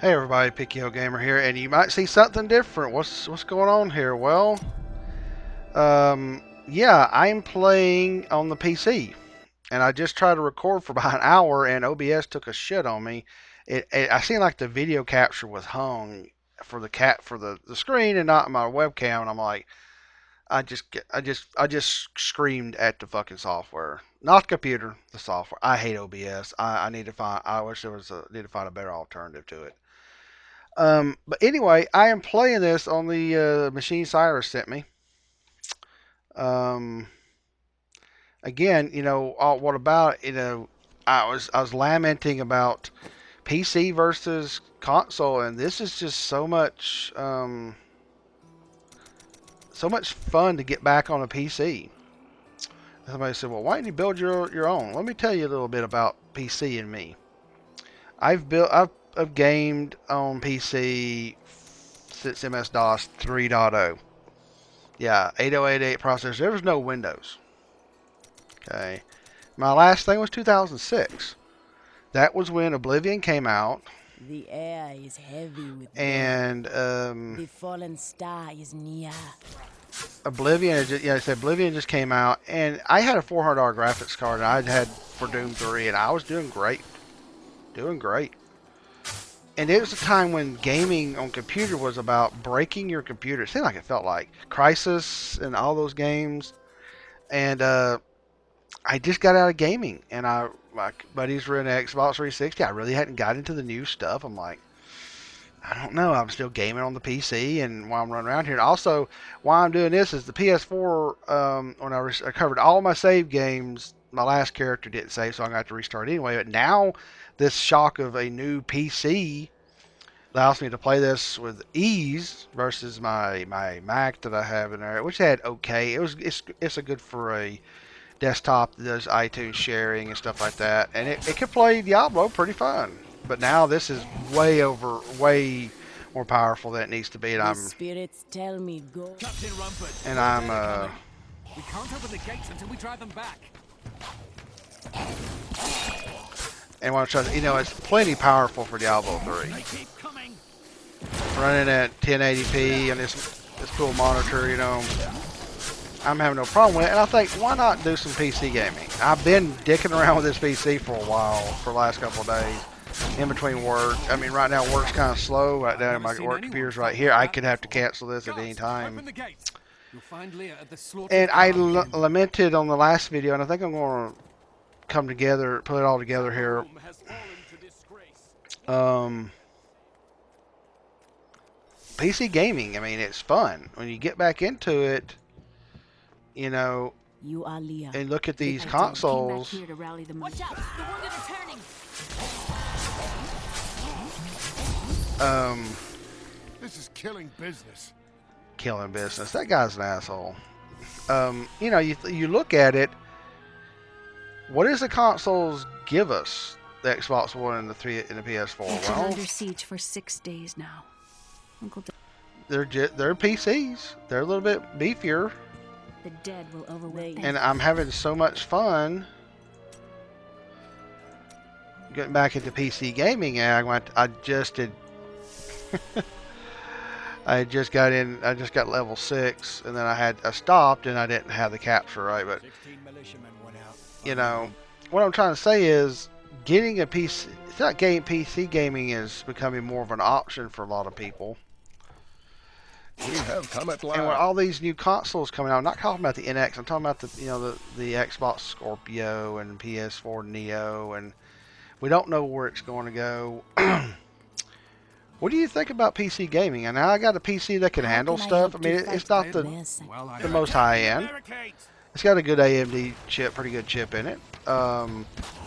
Hey everybody, PO Gamer here, and you might see something different. What's going on here? Well, yeah, I'm playing on the PC, and I just tried to record for about an hour, and OBS took a shit on me. I seemed like the video capture was hung for the screen and not my webcam, and I'm like, I just screamed at the fucking software, not the computer, the software. I hate OBS. I need to find. I wish there was need to find a better alternative to it. But anyway, I am playing this on the machine Cyrus sent me. Um, Again, what about I was lamenting about PC versus console, and this is just so much fun to get back on a PC. Somebody said, "Well, why don't you build your own?" Let me tell you a little bit about PC and me. I've gamed on PC since MS DOS 3.0. Yeah, 8088 processor. There was no Windows. Okay. My last thing was 2006. That was when Oblivion came out. The air is heavy with And the fallen star is near. Oblivion just came out, and I had a $400 graphics card, and I had for Doom 3, and I was doing great, And it was a time when gaming on computer was about breaking your computer. It seemed like it felt like Crisis and all those games, and I just got out of gaming, and my buddies were in Xbox 360. I really hadn't got into the new stuff. I'm like, I don't know. I'm still gaming on the PC, and while I'm running around here, and also why I'm doing this is the PS4. When I recovered all my save games, my last character didn't save, so I'm gonna have to restart anyway. But now, this shock of a new PC allows me to play this with ease versus my Mac that I have in there, which had okay. It's a good for a desktop that does iTunes sharing and stuff like that, and it could play Diablo pretty fun. But now this is way more powerful than it needs to be, and The spirits tell me go. Captain Rumpert. and I'm We can't open the gates until we drive them back. and what I'm trying to, it's plenty powerful for Diablo 3. They keep coming. Running at 1080p and this cool monitor, I'm having no problem with it. And I think, why not do some PC gaming? I've been dicking around with this PC for a while, for the last couple of days, in between work. I mean, right now work's kind of slow. Right now my work computer's right here. I could have to cancel this at any time. Open the gates. You'll find Leah at the slaughter. And I lamented on the last video, and I think I'm going to come together, put it all together here. PC gaming, I mean, it's fun. When you get back into it, You are Leah. and look at these consoles. Watch out! The wounded are turning. This is killing business. Killing business. That guy's an asshole. You look at it. What does the consoles give us? The Xbox One and the PS4. It's been Well, under siege for 6 days now. Uncle they're PCs. They're a little bit beefier, the dead will overwhelm and I'm having so much fun getting back into PC gaming. And I just did. I just got in. I just got level 6, and then I stopped, and I didn't have the capture right. But 16 militiamen went out. what I'm trying to say is getting a PC. It's not PC gaming is becoming more of an option for a lot of people. We have come at And with last. all these new consoles coming out, I'm not talking about the NX. I'm talking about the Xbox Scorpio and PS4 Neo, and we don't know where it's going to go. What do you think about PC gaming? And now I got a PC that can handle stuff. I mean, it's not the most high end. It's got a good AMD chip, pretty good chip in it. A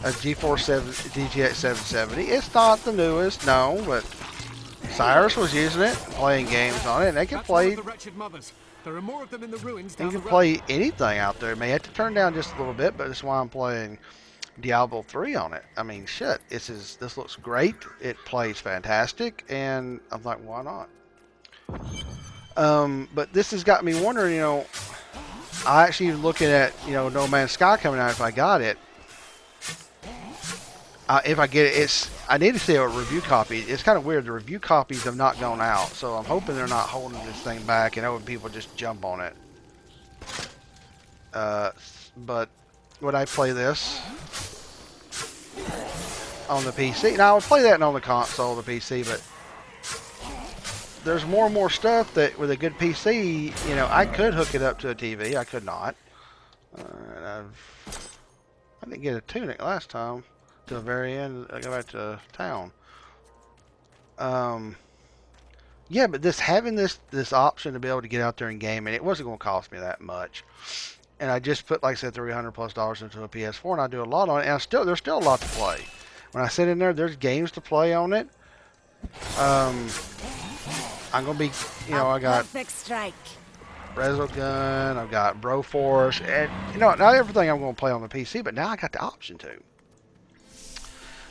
GeForce GTX 770. It's not the newest, no, but Cyrus was using it, playing games on it, and they can play. There are more of them in the ruins. You can play anything out there. May have to turn down just a little bit, but that's why I'm playing Diablo 3 on it. I mean, shit, this looks great. It plays fantastic, and I'm like, why not? But this has got me wondering. I actually looking at No Man's Sky coming out. If I got it, if I get it, I need to see a review copy. It's kind of weird. The review copies have not gone out, so I'm hoping they're not holding this thing back and hoping people just jump on it. But would I play this on the PC? Now I would play that on the console, the PC, but there's more and more stuff that with a good PC, you know, I could hook it up to a TV. I could not. I didn't get a tunic last time. To the very end, I go back to town. Yeah, but having this option to be able to get out there and game, and it wasn't going to cost me that much. And I just put, like I said, $300+ into a PS4, and I do a lot on it. And there's still a lot to play. When I sit in there, there's games to play on it. I'm gonna be, you know, I got perfect strike. Resogun, I've got Broforce, and you know, not everything I'm gonna play on the PC, but now I got the option to.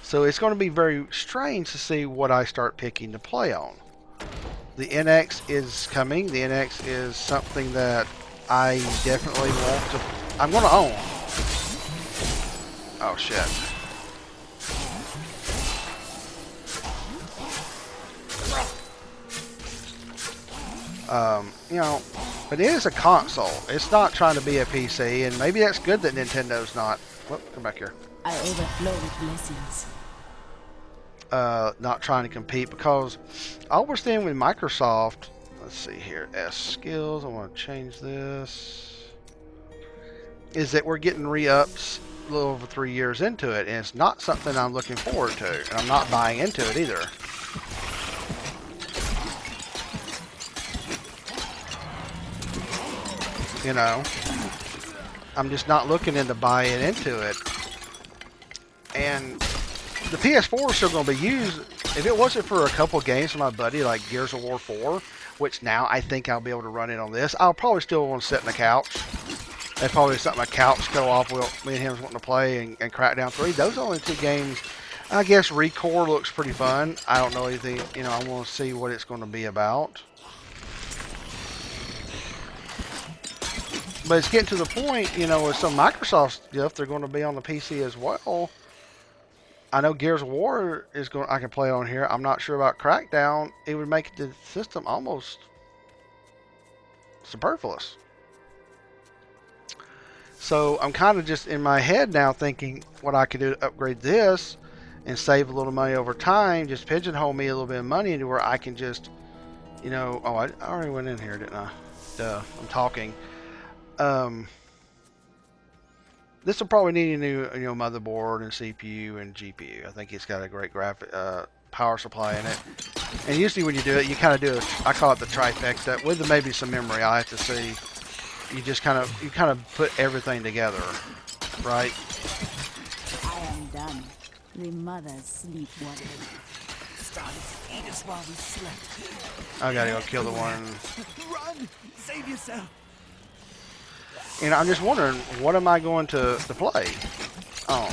So it's going to be very strange to see what I start picking to play on. The NX is coming. The NX is something that I definitely want to. I'm going to own. Oh shit. You know, but it is a console. It's not trying to be a PC, and maybe that's good that Nintendo's not. Whoop, come back here. I overflow with blessings. Not trying to compete, because I was thinking with Microsoft. Let's see here, S skills. I want to change this. Is that we're getting re-ups a little over 3 years into it, and it's not something I'm looking forward to, and I'm not buying into it either. You know, I'm just not looking into buying into it. And the PS4 is still going to be used. If it wasn't for a couple games from my buddy, like Gears of War 4, which now I think I'll be able to run it on this, I'll probably still want to sit in the couch. That's probably something a couch co-op me and him wanting to play, and Crackdown 3. Those are only 2 games. I guess Recore looks pretty fun. I don't know anything. You know, I want to see what it's going to be about. But it's getting to the point, you know, with some Microsoft stuff, they're going to be on the PC as well. I know Gears of War is going. I can play it on here. I'm not sure about Crackdown. It would make the system almost superfluous. So I'm kind of just in my head now thinking what I could do to upgrade this and save a little money over time. Just pigeonhole me a little bit of money into where I can just, you know. Oh, I already went in here, didn't I? Duh. I'm talking. This will probably need a new, you know, motherboard and CPU and GPU. I think it's got a great graphic power supply in it. And usually when you do it, you kind of do I call it the trifecta with maybe some memory. I have to see. You just kind of put everything together, right? I am done. The mothers sleep well. Started to eat us while we slept. I gotta go kill the one. Run! Save yourself! And I'm just wondering, what am I going to play on?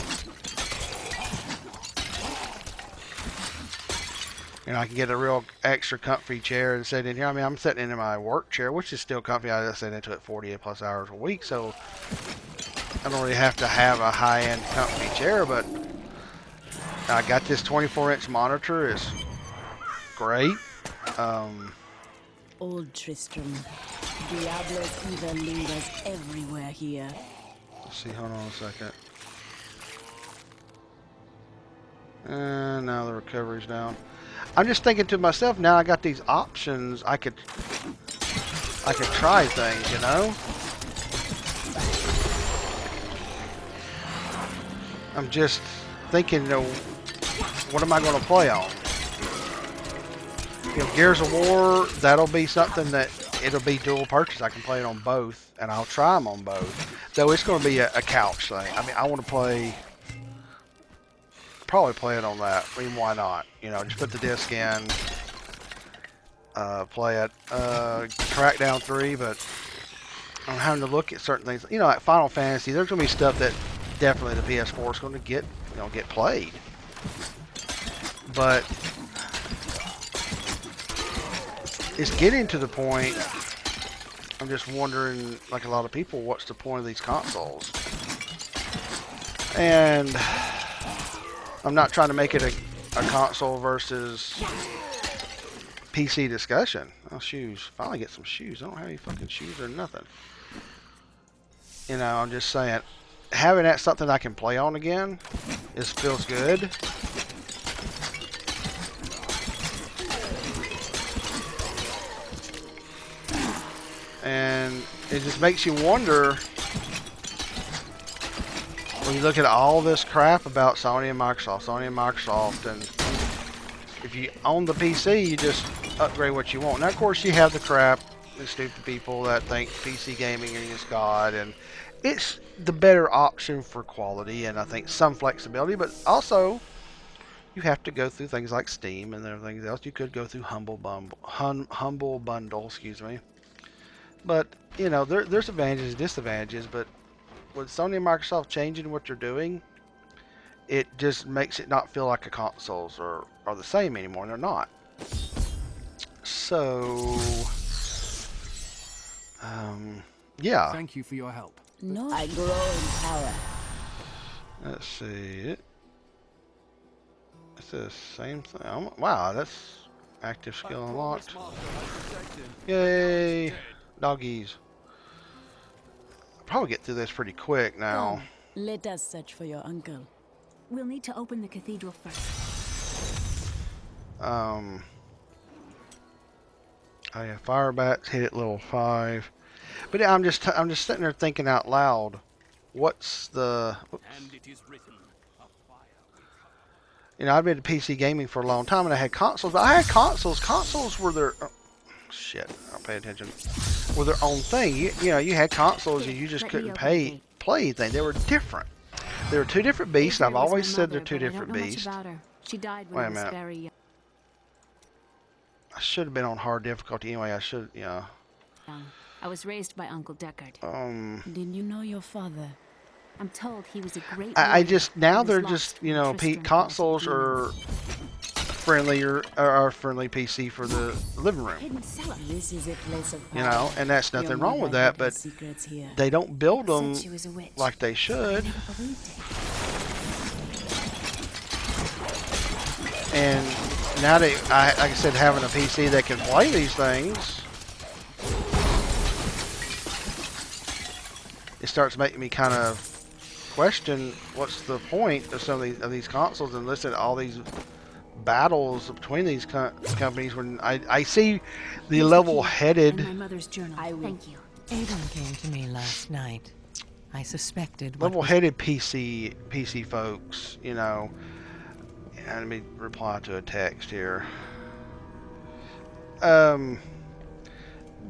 You know, I can get a real extra comfy chair and sit in here. I mean, I'm sitting in my work chair, which is still comfy. I just sit into it 48+ hours a week, so I don't really have to have a high-end comfy chair, but I got this 24-inch monitor. It's great. Old Tristram. Diablo's evil lingers everywhere here. Let's see, hold on a second. And now the recovery's down. I'm just thinking to myself, now I got these options, I could try things, you know? I'm just thinking, you know, what am I going to play on? You know, Gears of War, that'll be something that it'll be dual purchase. I can play it on both, and I'll try them on both. Though it's going to be a couch thing. I mean, I want to probably play it on that. I mean, why not? You know, just put the disc in, play it. Crackdown 3, but I'm having to look at certain things. You know, like Final Fantasy, there's going to be stuff that definitely the PS4 is going to get played. But it's getting to the point, I'm just wondering, like a lot of people, what's the point of these consoles? And I'm not trying to make it a console versus PC discussion. Oh, shoes. Finally get some shoes. I don't have any fucking shoes or nothing. You know, I'm just saying, having that something I can play on again feels good. And it just makes you wonder, when you look at all this crap about Sony and Microsoft, and if you own the PC, you just upgrade what you want. Now, of course, you have the crap, the stupid people that think PC gaming is God, and it's the better option for quality and I think some flexibility, but also you have to go through things like Steam and everything else. You could go through Humble Bundle, excuse me. But, you know, there's advantages and disadvantages, but with Sony and Microsoft changing what they're doing, it just makes it not feel like the consoles are the same anymore, and they're not. So, yeah. Thank you for your help. No, I grow in power. Let's see. It's the same thing. Wow, that's active skill unlocked. Yay! Doggies. I'll probably get through this pretty quick now. Come, let us search for your uncle. We'll need to open the cathedral first. Oh yeah, fire bats hit at level 5. But yeah, I'm just sitting there thinking out loud. What's the? And it is written, a fire. You know, I've been to PC gaming for a long time, and I had consoles. But I had consoles. Consoles were their shit. I'll pay attention. Were their own thing. You know, you had consoles, and you just couldn't play anything. They were different. They were two different beasts. And I've always said they're two different beasts. She died Wait when a I was minute. very young. I should have been on hard difficulty anyway. I should, yeah. I was raised by Uncle Deckard. Did you know your father? I'm told he was a great I warrior just who now was they're lost just when you know Tristram consoles faced the are friendlier or friendly PC for the living room. hidden cellar. This is a place of power. You know, and that's Your nothing wrong with mother that, had her but secrets here. they don't build them Said she was a witch. like they I should. never believed it. And now that like I said, having a PC that can play these things, it starts making me kind of question what's the point of some of these consoles, and listen to all these battles between these companies when I see the And level-headed. my mother's journal. I will. Thank you. Aiden came to me last night. I suspected what was Level-headed PC folks, you know. And let me reply to a text here.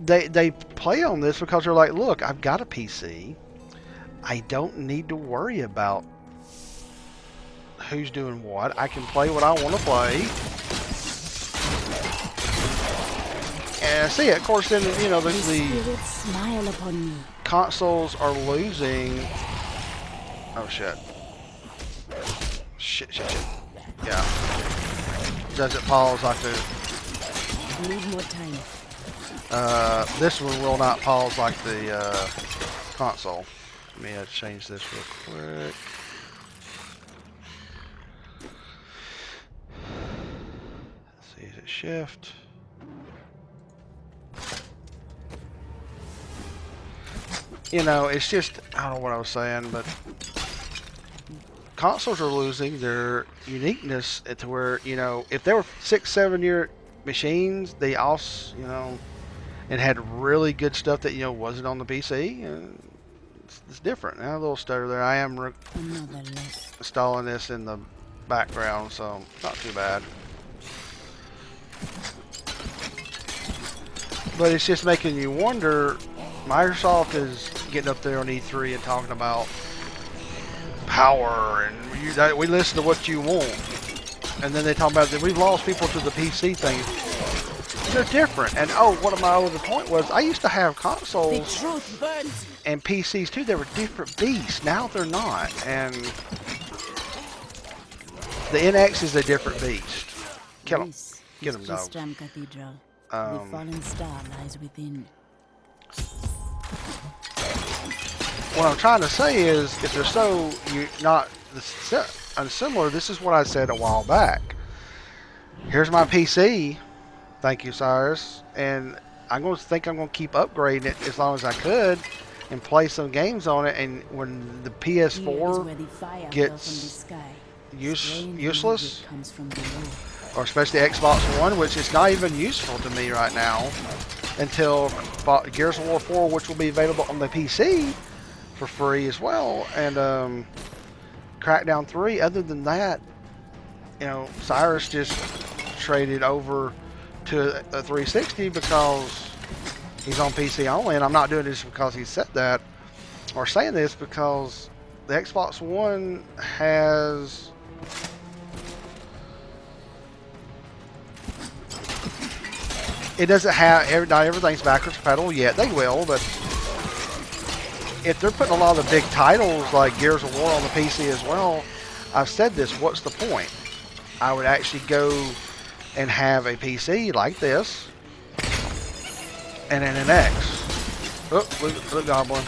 They play on this because they're like, look, I've got a PC. I don't need to worry about who's doing what. I can play what I want to play. And I see it. Of course, then you know the Spirits smile upon me. consoles are losing. Oh shit. Shit. Yeah. Does it pause like the? Need more time. This one will not pause like the console. Let me change this real quick. Let's see, is it shift? You know, it's just, I don't know what I was saying, but consoles are losing their uniqueness to where, you know, if they were 6-7 year machines, they also, you know, and had really good stuff that, you know, wasn't on the PC. It's different. Now a little stutter there. I am Another less. installing this in the background, so not too bad. But it's just making you wonder. Microsoft is getting up there on E3 and talking about power, and we listen to what you want. And then they talk about that we've lost people to the PC thing. They're different. And oh, what my other point was, I used to have The consoles truth burns. and PCs too. They were different beasts. Now they're not. And the NX is a different beast. Kill them. This Get is 'em, dogs. Tristram Cathedral. The fallen star lies within. What I'm trying to say is, if they're so unsimilar, this is what I said a while back. here's my PC. Thank you, Cyrus. And I'm going to keep upgrading it as long as I could and play some games on it. And when the Here is PS4 where the fire fell from the gets sky. Strange useless, music comes from below. or especially Xbox One, which is not even useful to me right now until Gears of War 4, which will be available on the PC for free as well, and Crackdown 3. Other than that, Cyrus just traded over to a 360 because he's on PC only, and I'm not doing this because he said that, or saying this because the Xbox One has it doesn't have not everything's backwards compatible yet. They will, but if they're putting a lot of the big titles like Gears of War on the PC as well, I've said this, what's the point? I would actually go and have a PC like this and then an X. Oh, look, Goblin.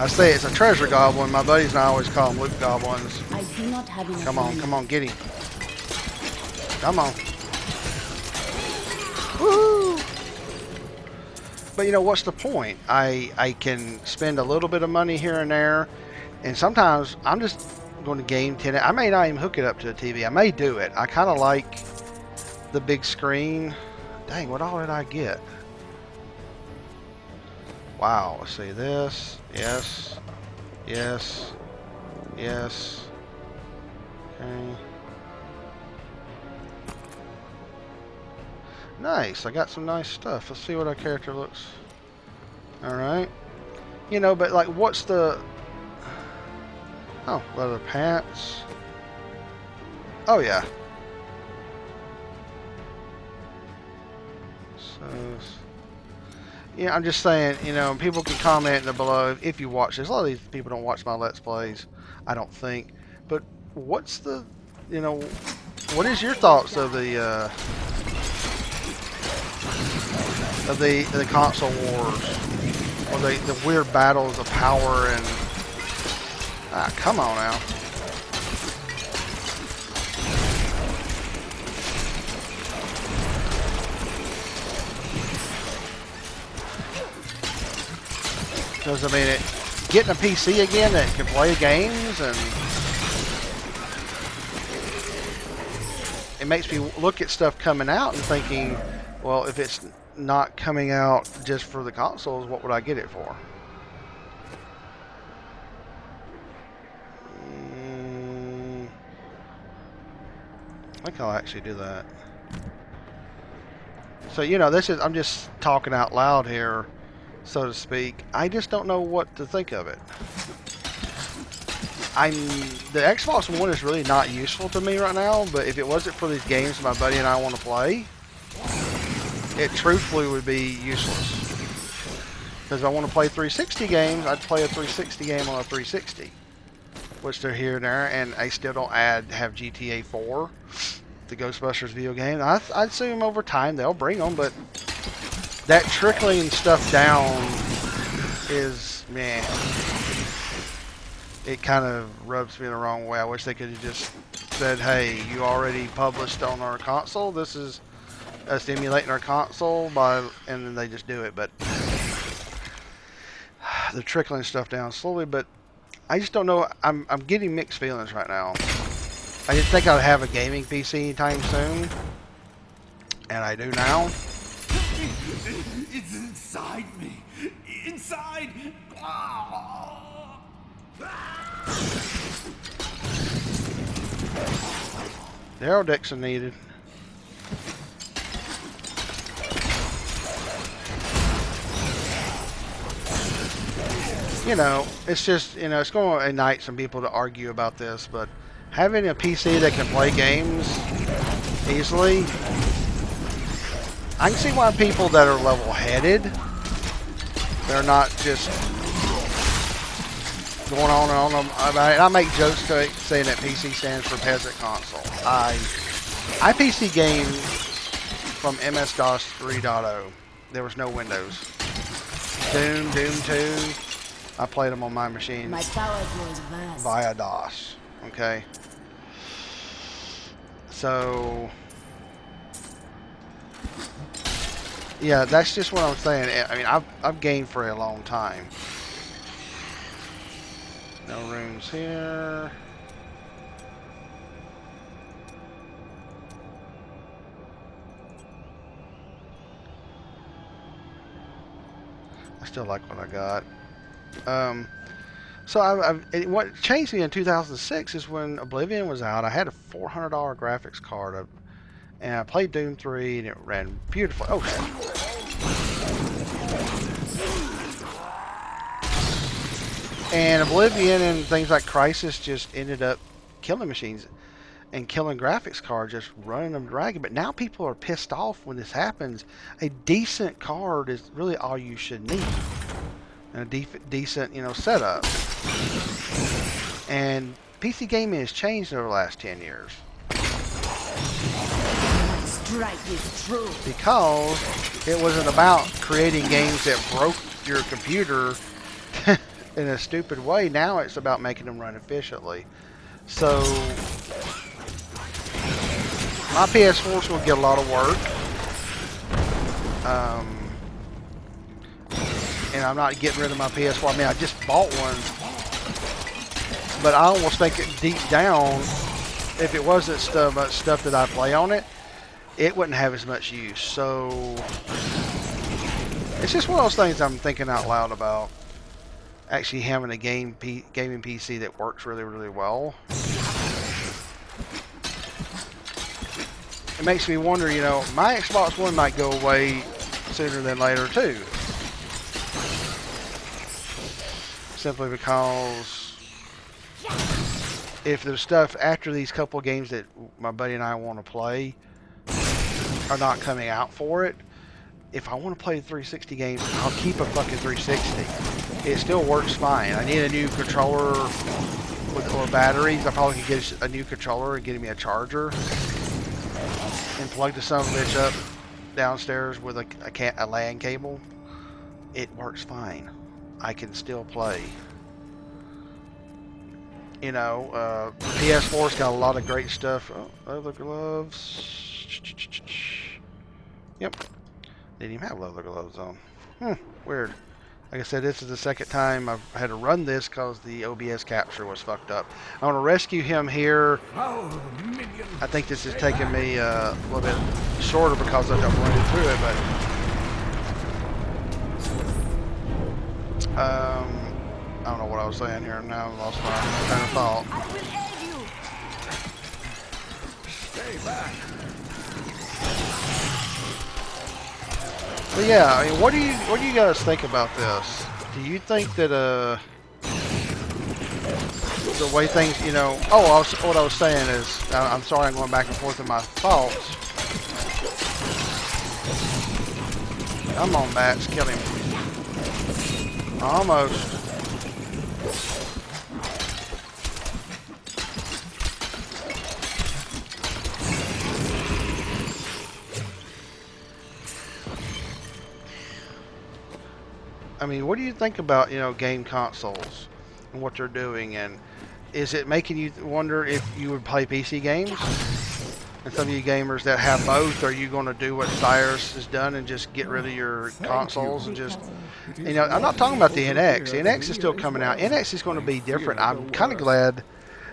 I say it's a treasure goblin. My buddies and I always call them loot goblins. I do not have enough Come on, get him. Come on. Woo! But what's the point? I can spend a little bit of money here and there, and sometimes I'm just going to game 10. I may not even hook it up to a TV. I may do it. I kind of like the big screen. Dang, what all did I get? Wow, let's see this. Yes. Yes. Yes. Okay. Nice. I got some nice stuff. Let's see what our character looks. Alright. But like, what's the... Oh, leather pants. Oh, yeah. So... Yeah, I'm just saying, people can comment below if you watch this. A lot of these people don't watch my Let's Plays, I don't think. But what's the, what is your thoughts of the console wars, or the weird battles of power and come on now. Because getting a PC again that can play games, and it makes me look at stuff coming out and thinking, well, if it's not coming out just for the consoles, what would I get it for? I think I'll actually do that. So, I'm just talking out loud here, so to speak. I just don't know what to think of it. The Xbox One is really not useful to me right now, but if it wasn't for these games my buddy and I want to play, it truthfully would be useless. Because if I want to play 360 games, I'd play a 360 game on a 360, which they're here and there, and I still don't have GTA 4, the Ghostbusters video game. I assume over time they'll bring them, but that trickling stuff down is, man, it kind of rubs me the wrong way. I wish they could have just said, hey, you already published on our console. This is us emulating our console, and then they just do it. But they're trickling stuff down slowly, but I just don't know. I'm getting mixed feelings right now. I didn't think I'd have a gaming PC anytime soon, and I do now. It's inside me. Inside. Daryl Dixon needed. It's just, it's going to ignite some people to argue about this, but having a PC that can play games easily, I can see why people that are level-headed, they're not just going on and on about it. I make jokes saying that PC stands for peasant console. I PC gamed from MS-DOS 3.0. There was no Windows. Doom 2. I played them on my machine My power grows vast. via DOS. Okay. So, yeah, that's just what I'm saying. I mean, I've gamed for a long time. No rooms here. I still like what I got. So what changed me in 2006 is when Oblivion was out. I had a $400 graphics card, and I played Doom 3, and it ran beautifully. Oh, and Oblivion and things like Crysis just ended up killing machines and killing graphics cards, just running them dragging. But now people are pissed off when this happens. A decent card is really all you should need, and a decent, setup. And PC gaming has changed over the last 10 years. Strike is true. Because it wasn't about creating games that broke your computer in a stupid way. Now it's about making them run efficiently. So my PS4s will get a lot of work. And I'm not getting rid of my PS4. I mean, I just bought one. But I almost think it deep down, if it wasn't stuff that I play on it, it wouldn't have as much use. So it's just one of those things I'm thinking out loud about. Actually having a gaming PC that works really, really well. It makes me wonder, my Xbox One might go away sooner than later too. Simply because if there's stuff after these couple games that my buddy and I want to play are not coming out for it, if I want to play the 360 games, I'll keep a fucking 360. It still works fine. I need a new controller or batteries. I probably could get a new controller and get me a charger and plug the son of a bitch up downstairs with a LAN cable. It works fine. I can still play. PS4's got a lot of great stuff. Oh, leather gloves. Yep. Didn't even have leather gloves on. Weird. Like I said, this is the second time I've had to run this because the OBS capture was fucked up. I want to rescue him here. I think this is taking me a little bit shorter because I'm running through it, but I don't know what I was saying here. Now I've lost my train of thought. I will aid you. Stay back. But yeah, I mean, what do you guys think about this? Do you think that the way things, what I was saying is, I'm sorry, I'm going back and forth in my thoughts. Come on, bats, kill him. Almost. I mean, what do you think about, game consoles and what they're doing? And is it making you wonder if you would play PC games? And some of you gamers that have both, are you going to do what Cyrus has done and just get rid of your consoles and just, I'm not talking about the NX. The NX is still coming out. NX is going to be different. I'm kind of glad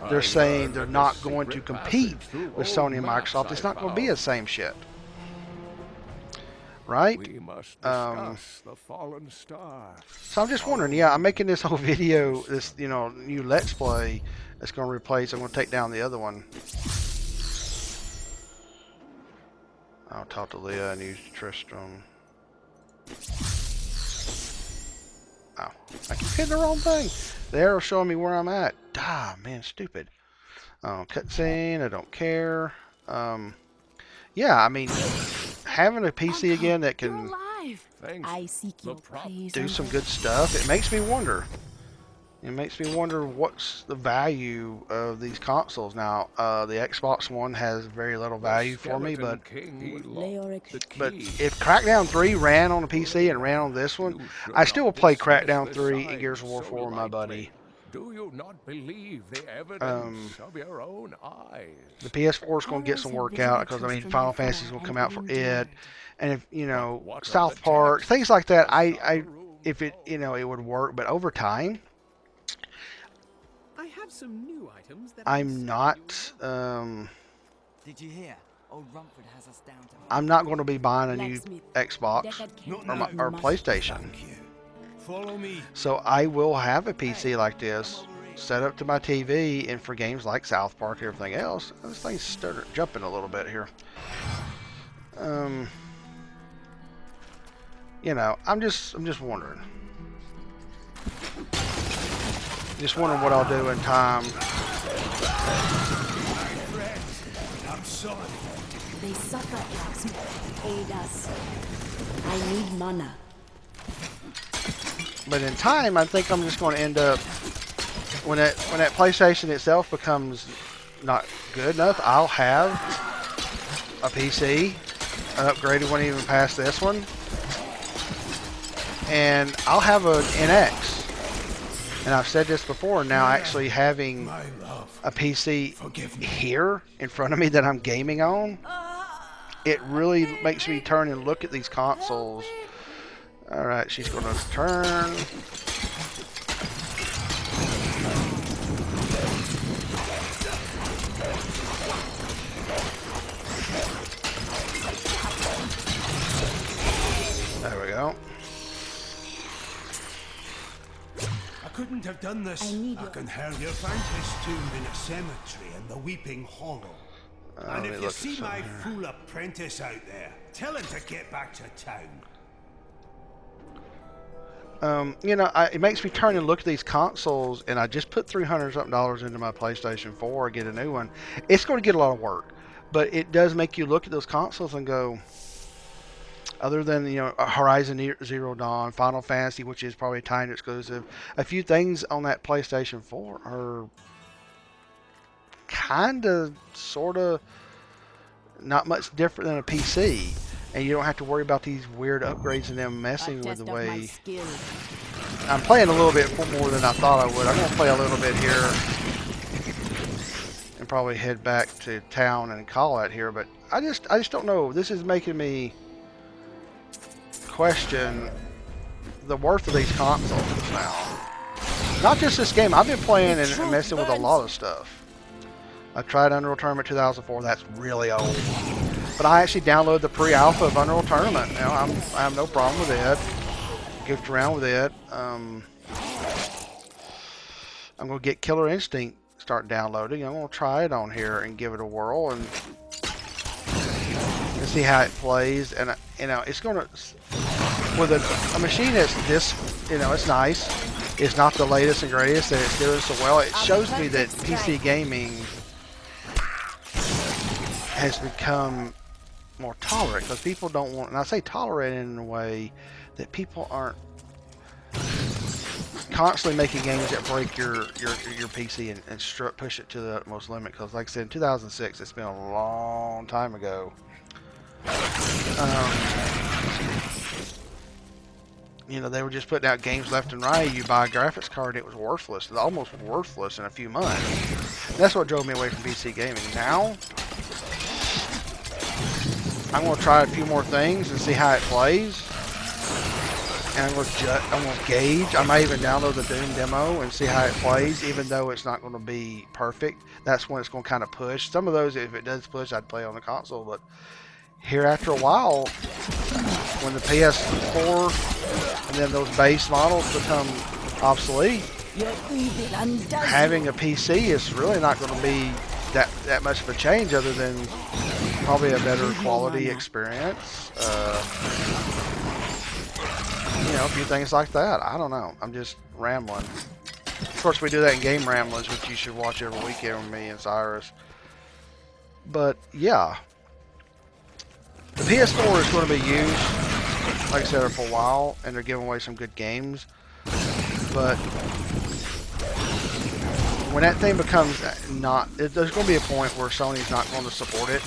they're saying they're not going to compete with Sony and Microsoft. It's not going to be the same shit. Right? We must discuss the fallen star. So I'm just wondering, I'm making this whole video, this, new Let's Play that's going to replace, I'm going to take down the other one. I'll talk to Leah and use Tristram. Oh, I keep hitting the wrong thing. The arrow's showing me where I'm at. Man, stupid. Cutscene, I don't care. Yeah, I mean, having a PC again that can I seek your praise. do some good stuff, it makes me wonder. It makes me wonder what's the value of these consoles now. The Xbox One has very little value for me, but King Leoric. the but key. if Crackdown 3 ran on a PC and ran on this one, You should I still will not play dismiss Crackdown the 3 and Gears signs of War so 4 with my buddy. lightly. Do you not believe the Um, evidence of your own eyes? the PS4 is going to get Always some have work visible out because I truth mean from Final before Fantasy is going to and come out for it, endured. and if you But know what of South the Park, text? things like that, The I Summer Room if it Code. it would work, but over time, I have some new items that I'm not Did you hear? Old Rumford has us down to I'm not going to be buying a new Blacksmith. Xbox Deckard can or must. PlayStation. you. Follow me. So I will have a PC like this set up to my TV, and for games like South Park and everything else, this thing's jumping a little bit here. You know, I'm just wondering. Just wondering what I'll do in time. I'm sorry. They suffer, blacksmith. Aid us. I need mana. But in time, I think I'm just going to end up when that PlayStation itself becomes not good enough. I'll have a PC, an upgraded one even past this one, and I'll have an NX. And I've said this before. Now, actually having My love. a PC Forgive me. here in front of me that I'm gaming on, it really makes me turn and look at these consoles. All right, she's going to turn. There we go. I couldn't have done this. I need I your- can hear your Vantage tomb in a cemetery in the Weeping Hollow. let And me if you look at see some my here. fool apprentice out there, tell him to get back to town. You know, it makes me turn and look at these consoles, and I just put $300 something into my PlayStation 4 get a new one. It's going to get a lot of work, but it does make you look at those consoles and go, other than, you know, Horizon Zero Dawn, Final Fantasy, which is probably a timed exclusive, a few things on that PlayStation 4 are kind of, sort of, not much different than a PC. And you don't have to worry about these weird upgrades and them messing with the Test of my way. skill. I'm playing a little bit more than I thought I would. I'm going to play a little bit here and probably head back to town and call it here. But I just don't know. This is making me question the worth of these consoles now. Not just this game. I've been playing and messing with a lot of stuff. I tried Unreal Tournament 2004. That's really old. But I actually downloaded the pre-alpha of Unreal Tournament. You know, I have no problem with it. Goofed around with it. I'm going to get Killer Instinct, start downloading. I'm going to try it on here and give it a whirl and see how it plays. And, you know, it's going to, with a machine that's this, you know, it's nice. It's not the latest and greatest, and it's doing so well. It shows me that PC gaming has become more tolerant, because people don't want, and I say tolerant in a way that people aren't constantly making games that break your PC and push it to the utmost limit. Because like I said, in 2006, it's been a long time ago. You know, they were just putting out games left and right. You buy a graphics card, it was worthless, almost worthless in a few months. And that's what drove me away from PC gaming. Now, I'm going to try a few more things and see how it plays. And I'm going to gauge. I might even download the Doom demo and see how it plays, even though it's not going to be perfect. That's when it's going to kind of push. Some of those, if it does push, I'd play on the console. But here after a while, when the PS4 and then those base models become obsolete, Your evil undoes having a PC is really not going to be that much of a change, other than probably a better quality experience. You know, a few things like that. I don't know. I'm just rambling. Of course, we do that in Game Ramblings, which you should watch every weekend with me and Cyrus. But yeah, the PS4 is going to be used, like I said, for a while, and they're giving away some good games. But when that thing becomes not, there's going to be a point where Sony's not going to support it.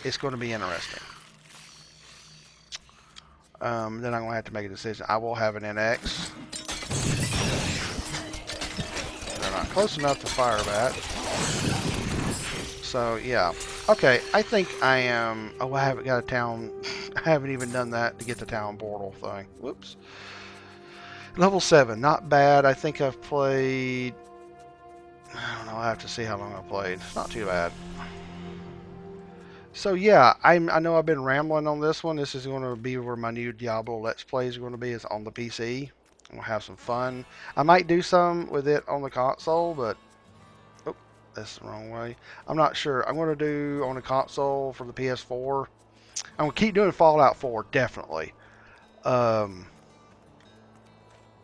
It's going to be interesting. Then I'm going to have to make a decision. I will have an NX. They're not close enough to fire that. So, yeah. Okay, I think I am... Oh, I haven't got a town... I haven't even done that to get the town portal thing. Whoops. Level 7, not bad. I think I've played... I don't know, I have to see how long I've played. Not too bad. So yeah, I know I've been rambling on this one. This is going to be where my new Diablo Let's Plays are going to be, is on the PC. We'll have some fun. I might do some with it on the console, but... Oh, that's the wrong way. I'm not sure. I'm going to do on the console for the PS4. I'm going to keep doing Fallout 4, definitely.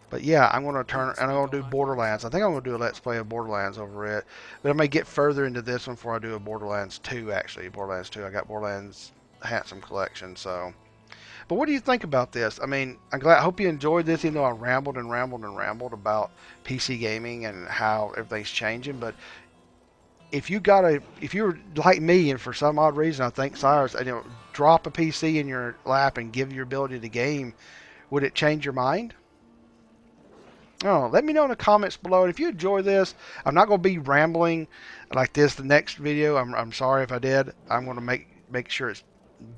But yeah, I'm going to turn, and I'm going to do Borderlands. I think I'm going to do a Let's Play of Borderlands over it. But I may get further into this one before I do a Borderlands 2, actually. Borderlands 2. I got Borderlands Handsome Collection, so. But what do you think about this? I mean, I hope you enjoyed this, even though I rambled and rambled and rambled about PC gaming and how everything's changing. But if you're like me, and for some odd reason, I think Cyrus, drop a PC in your lap and give your ability to game, would it change your mind? Oh, let me know in the comments below. And if you enjoy this, I'm not going to be rambling like this the next video. I'm sorry if I did. I'm going to make sure it's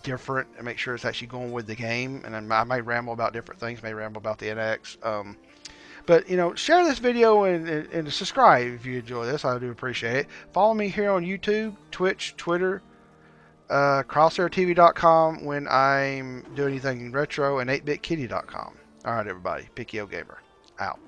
different and make sure it's actually going with the game. And I may ramble about different things. May ramble about the NX. But share this video and subscribe if you enjoy this. I do appreciate it. Follow me here on YouTube, Twitch, Twitter, crosshairtv.com when I'm doing anything retro, and 8bitkitty.com. All right, everybody. Picky O Gamer out.